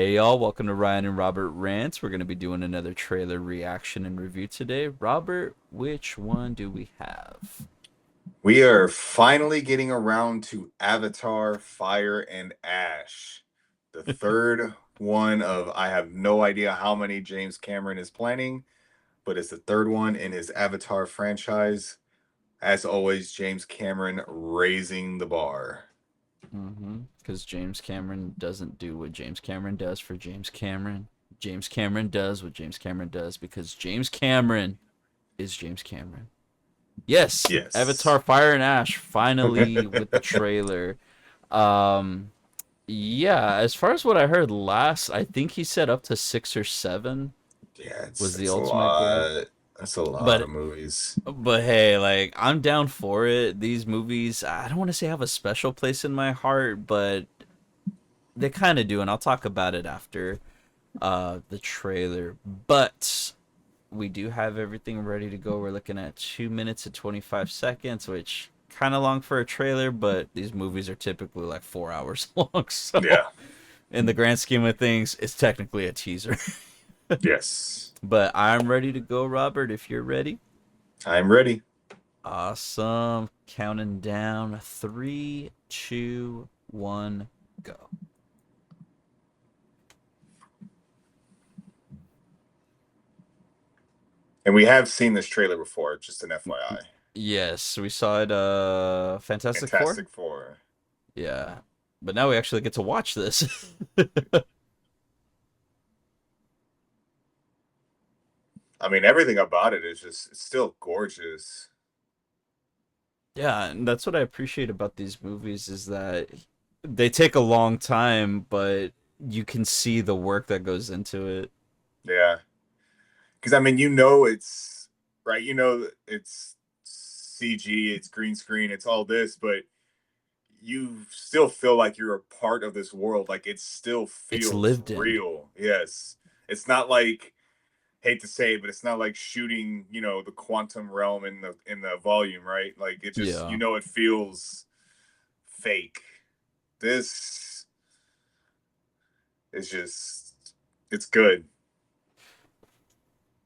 Hey y'all, welcome to Ryan and Robert Rants. We're going to be doing another trailer reaction and review today. Robert, which one do we have? We are finally getting around to Avatar Fire and Ash, the third one of I have no idea how many James Cameron is planning, but it's the third one in his Avatar franchise. As always, James Cameron raising the bar. Because James Cameron doesn't do what James Cameron does for James Cameron. James Cameron does what James Cameron does because James Cameron is James Cameron. Yes, Yes. Avatar Fire and Ash finally with the trailer. Um, yeah, as far as what I heard last, I think he said up to 6 or 7 Yeah, was the it's a ultimate goal. lot. That's a lot But of movies. But hey, like I'm down for it. These movies, I don't want to say have a special place in my heart, but they kind of do, and I'll talk about it after the trailer. But we do have everything ready to go. We're looking at 2 minutes and 25 seconds, which kind of long for a trailer, but these movies are typically like 4 hours long. So Yeah. in the grand scheme of things, it's technically a teaser. Yes. But I'm ready to go, Robert, if you're ready. I'm ready. Awesome. Counting down. Three, two, one, go. And we have seen this trailer before, just an FYI. Yes, we saw it Fantastic Four. Fantastic Four. Yeah. But now we actually get to watch this. I mean, everything about it is just it's still gorgeous. Yeah, and that's what I appreciate about these movies is that they take a long time, but you can see the work that goes into it. Yeah, because I mean, you know, it's right. You know, it's CG, it's green screen, it's all this, but you still feel like you're a part of this world. Like it still It's feels lived in. real. Yes, it's not like hate to say it, but it's not like shooting, the quantum realm in the volume, right? Like it just, Yeah. it feels fake. This is just, it's good.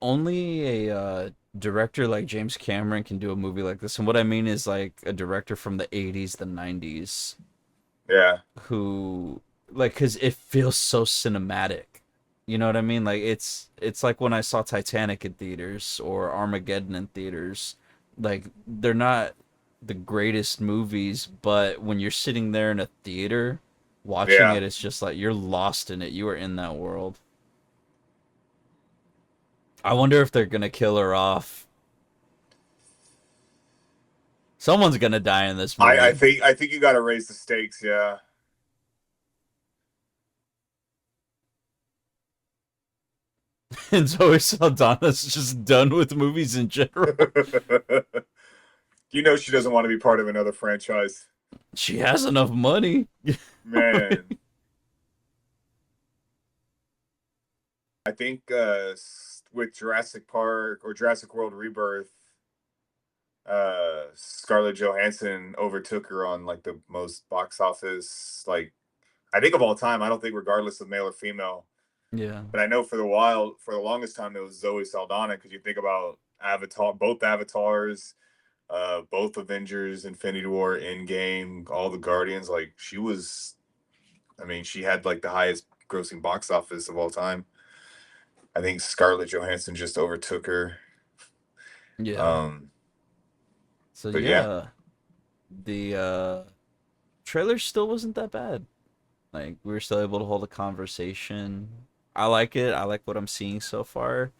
Only a director like James Cameron can do a movie like this. And what I mean is like a director from the 80s, the 90s Yeah, who like cuz it feels so cinematic. You know what I mean? Like it's like when I saw Titanic in theaters or Armageddon in theaters. Like they're not the greatest movies, but when you're sitting there in a theater watching yeah. it, it's just like you're lost in it. You are in that world. I wonder if they're going to kill her off. Someone's going to die in this I, I movie. think I think you got to raise the stakes. Yeah. And Zoe Saldana's just done with movies in general. She doesn't want to be part of another franchise. She has enough money. Man, I think with Jurassic Park or Jurassic World Rebirth, Scarlett Johansson overtook her on like the most box office, like I think of all time. I don't think regardless of male or female, Yeah. but I know for the longest time it was Zoe Saldana because you think about Avatar, both Avatars, both Avengers, Infinity War, Endgame, all the Guardians. Like she was, I mean, she had like the highest grossing box office of all time. I think Scarlett Johansson just overtook her. Yeah. Um, So but yeah, yeah, the trailer still wasn't that bad. Like we were still able to hold a conversation. I like it. I like what I'm seeing so far.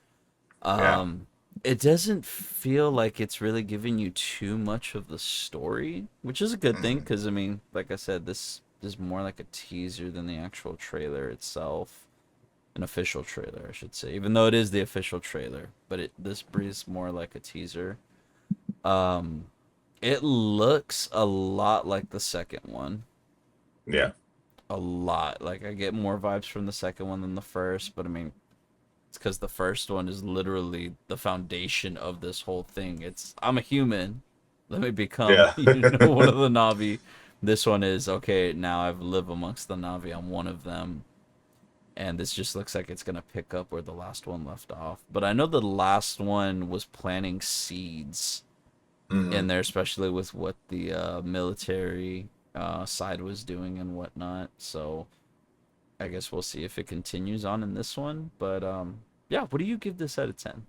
yeah, Um it doesn't feel like it's really giving you too much of the story, which is a good thing mm, because I mean, like I said, this is more like a teaser than the actual trailer itself. An official trailer, I should say. Even though it is the official trailer, but this breathes more like a teaser. Um it looks a lot like the second one. yeah, A lot. Like I get more vibes from the second one than the first, but I mean, it's because the first one is literally the foundation of this whole thing. It's I'm a human. Let me become, yeah, one of the Navi. This one is okay. Now I've lived amongst the Navi. I'm one of them, and this just looks like it's gonna pick up where the last one left off. But I know the last one was planting seeds in Hmm. there, especially with what the military side was doing and whatnot. So I guess we'll see if it continues on in this one. But yeah, what do you give this out of 10?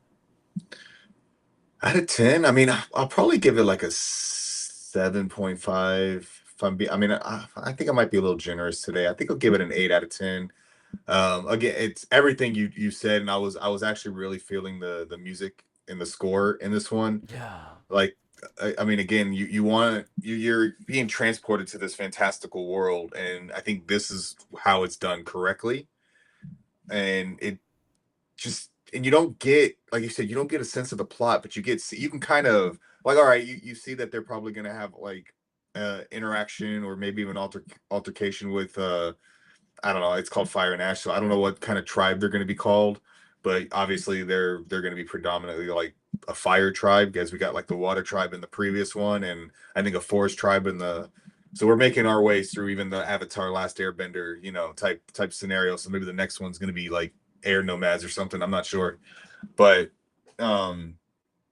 Out of 10, I mean, I'll probably give it like a 7.5. If I mean, I think I might be a little generous today. I think I'll give it an 8 out of 10. Again, it's everything you said, and I was actually really feeling the music and the score in this one. Yeah. Like, I mean, again, you're being transported to this fantastical world, and I think this is how it's done correctly. And it just and you don't get, like you said, you don't get a sense of the plot, but you can kind of like, all right, you see that they're probably going to have like interaction or maybe even altercation with I don't know, it's called Fire and Ash, so I don't know what kind of tribe they're going to be called, but obviously they're going to be predominantly like a fire tribe, because we got like the water tribe in the previous one, and I think a forest tribe in the. So we're making our ways through even the Avatar Last Airbender, type scenario. So maybe the next one's going to be like air nomads or something. I'm not sure, but um,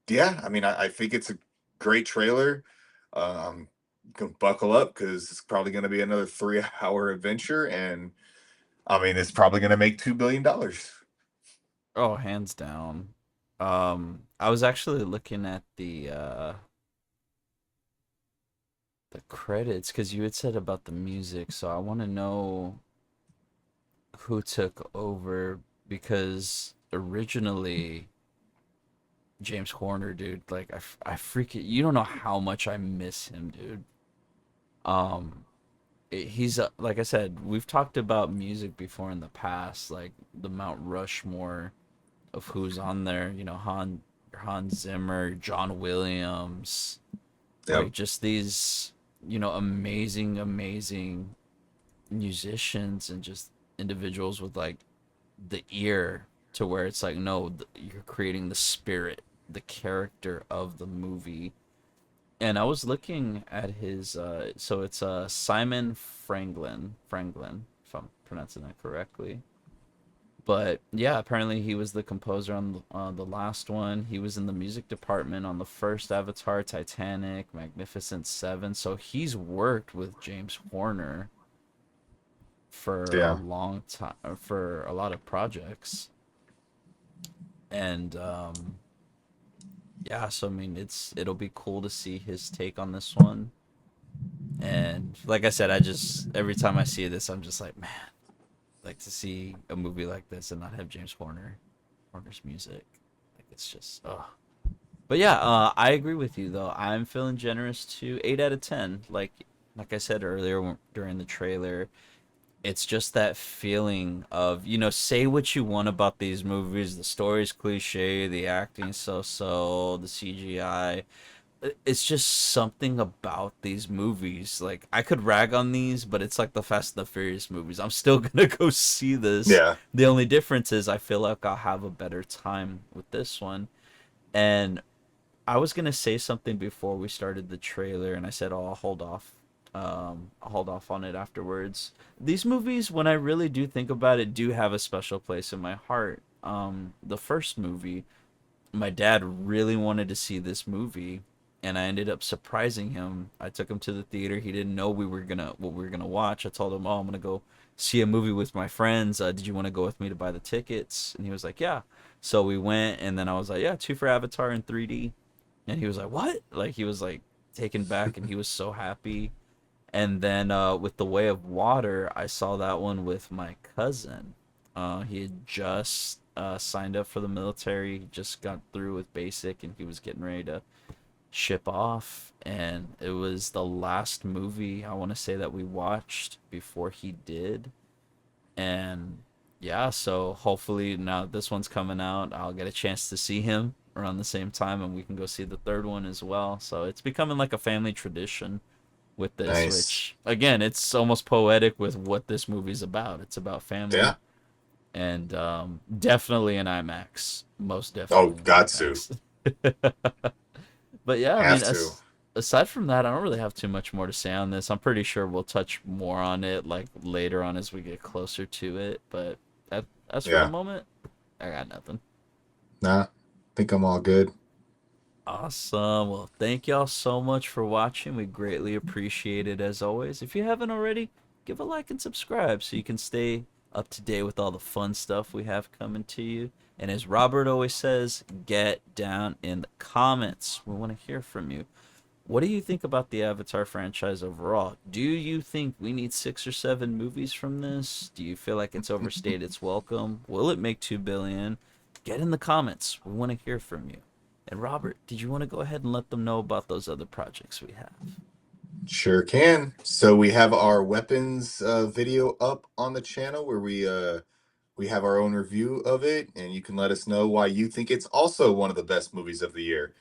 yeah, I mean, I think it's a great trailer. Um, you can buckle up because it's probably going to be another 3 hour adventure, and I mean, it's probably going to make $2 billion. Oh, hands down. I was actually looking at the credits because you had said about the music, so I want to know who took over because originally James Horner, dude, like I freaking you don't know how much I miss him, dude. Um, he's like I said, we've talked about music before in the past, like the Mount Rushmore of who's on there. You know, Hans Zimmer, John Williams, Yep. like just these amazing musicians and just individuals with like the ear to where it's like no, you're creating the spirit, the character of the movie. And I was looking at his so it's Simon Franklin, if I'm pronouncing that correctly. But yeah, apparently he was the composer on the last one. He was in the music department on the first Avatar, Titanic, Magnificent Seven. So he's worked with James Horner for a Yeah. long time, for a lot of projects. And yeah, so I mean, it'll be cool to see his take on this one. And like I said, I just every time I see this, I'm just like, man, like to see a movie like this and not have Horner's music. Like it's just, oh. But yeah, I agree with you though. I'm feeling generous to 8 out of 10. Like I said earlier during the trailer, it's just that feeling of say what you want about these movies. The story's cliche, the acting so, the CGI. It's just something about these movies. Like I could rag on these, but it's like the Fast and the Furious movies. I'm still gonna go see this. Yeah. The only difference is I feel like I'll have a better time with this one. And I was gonna say something before we started the trailer, and I said, "Oh, I'll hold off. I'll hold off on it afterwards." These movies, when I really do think about it, do have a special place in my heart. The first movie, my dad really wanted to see this movie, and I ended up surprising him. I took him to the theater. He didn't know what we were gonna watch. I told him, "Oh, I'm gonna go see a movie with my friends. Did you want to go with me to buy the tickets?" And he was like, "Yeah." So we went, and then I was like, "Yeah, two for Avatar in 3D." And he was like, "What?" Like he was like taken back, and he was so happy. And then with The Way of Water, I saw that one with my cousin. He had just signed up for the military. He just got through with basic, and he was getting ready to ship off. And it was the last movie I want to say that we watched before he did. And yeah, so hopefully now this one's coming out, I'll get a chance to see him around the same time, and we can go see the third one as well. So it's becoming like a family tradition with this, Nice. which again, it's almost poetic with what this movie's about. It's about family, Yeah. and definitely in IMAX, most Oh, definitely in got to. IMAX. But yeah, I mean, Have to. aside from that, I don't really have too much more to say on this. I'm pretty sure we'll touch more on it like later on as we get closer to it. But As for the Yeah. moment, I got nothing. Nah. Think I'm all good. Awesome. Well, thank y'all so much for watching. We greatly appreciate it as always. If you haven't already, give a like and subscribe so you can stay up to date with all the fun stuff we have coming to you. And as Robert always says, get down in the comments. We want to hear from you. What do you think about the Avatar franchise overall? Do you think we need 6 or 7 movies from this? Do you feel like it's overstayed its welcome? Will it make 2 billion? Get in the comments. We want to hear from you. And Robert, did you want to go ahead and let them know about those other projects we have? Sure can. So we have our weapons video up on the channel where we have our own review of it, and you can let us know why you think it's also one of the best movies of the year.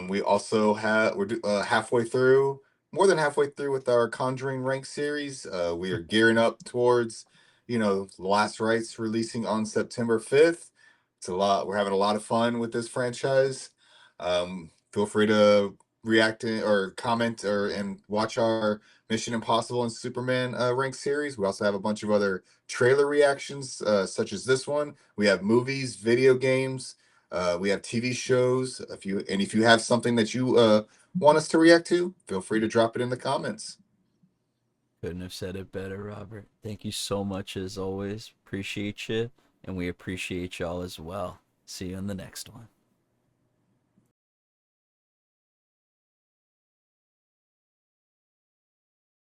We also have we're halfway through, more than halfway through with our Conjuring Rank series. We are gearing up towards, The Last Rites releasing on September 5th. It's a lot. We're having a lot of fun with this franchise. Feel free to react or comment and watch our Mission Impossible and Superman rank series. We also have a bunch of other trailer reactions, such as this one. We have movies, video games, we have TV shows. If you have something that you want us to react to, feel free to drop it in the comments. Couldn't have said it better, Robert. Thank you so much as always. Appreciate you, and we appreciate y'all as well. See you in the next one.